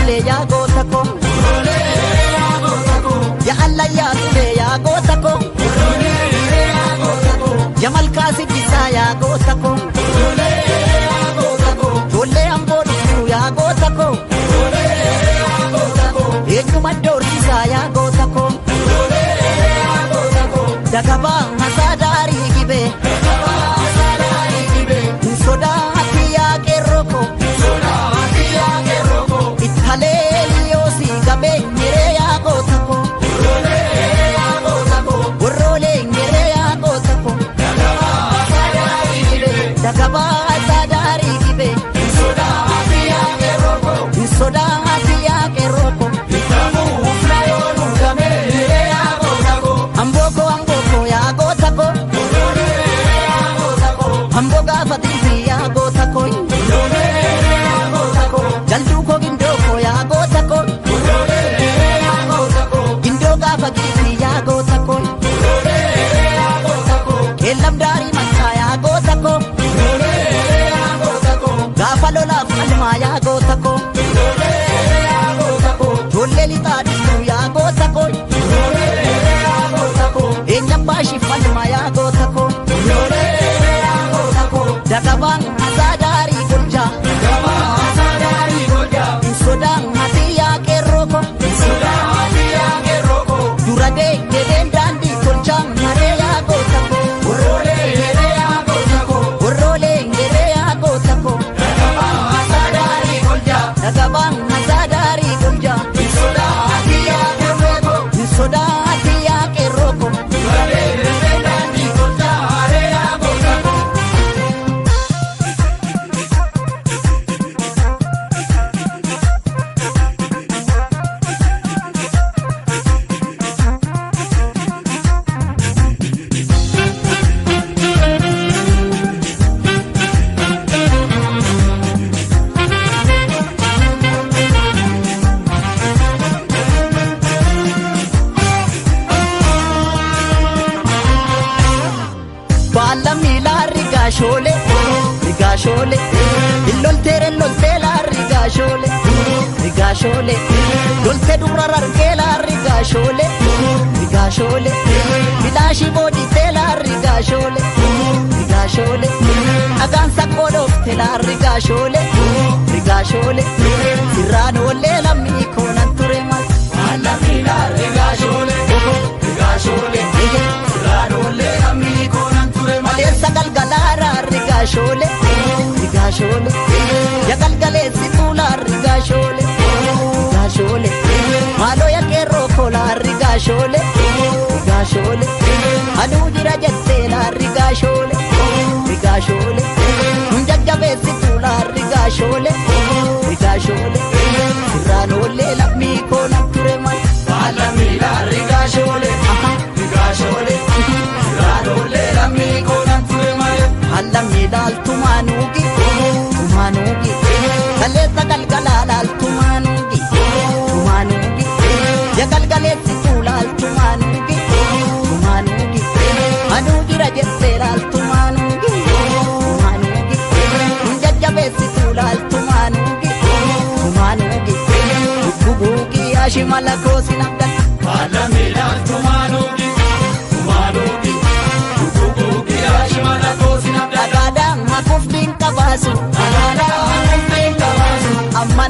tule ya Goota Koo ya Allah ya tule ya Goota Koo ya malkaa sibbisaa ya Goota Koo tole amboo dhuftuu ya Goota Koo eenyuma doorsisaa ya Goota Koo dagabaa hasaa daarii gibee sodaati yaa qeerroo koo ittaleeli yoo si gabee nyeree yaa Goota Koo warroolee nyeree yaa Goota Koo dagabaa hasaa daarii gibee sodaati yaa qeerroo koo Amboo gaafa tiifi yaa Goota Koo jalduu koo gindoo koo yaa Goota Koo gindoo gaafa tiifi yaa Goota Koo eellam daarii makkaa yaa Goota Koo gaafa lolaaf almaa yaa Goota Koo tollee lixaa dhuftuu yaa Goota Koo eenyam baashiif almaa yaa Goota Koo dagabaan hasaa daarii goljaa sodaan hatii yaa qeerroo koo dura deegdeen daandii tolchaa haree yaa Goota Koo warroolee nyeree yaa Goota Koo dagabaan hasaa daarii goljaa sodaa hatii yaa qeerroo koo Rigaashoolee illoltee laa rigaashoolee loltee dubra rargee laa rigaashoolee bilaashii booditee laa rigaashoolee dhagaan saqqoo dhooftee laa rigaashoolee sirraan oollee lammii koonan ture mal lammii laa rigaashoolee sirraan oollee lammii koonan ture mal maleessa galgalaaraa rigaashoolee ya galgaleessi tuulaa rigaashoolee maaloo ya qeerroo koo laa rigaashoolee aduu jira jettee laa rigaashoolee nun jajjabeessi tuulaa rigaashoolee sirraan oollee lammii koonan ture mal lammii laa rigaashoolee sirraan oollee lammii koonan ture mal lammii laaltumaanuugi kaleessa galgalaa laaltumaanuugi ya galgaleessi tuulaaltumaanuugi aduu jira jettee laaltumaanuugi nun jajjabeessi tuulaaltumaanuugi bubuugi ashimala koosi nabdan lammii laaltumaanuugi bubuugi ashimala koosi nabdan dhagaadhaan hakuufdiin qabaasu amma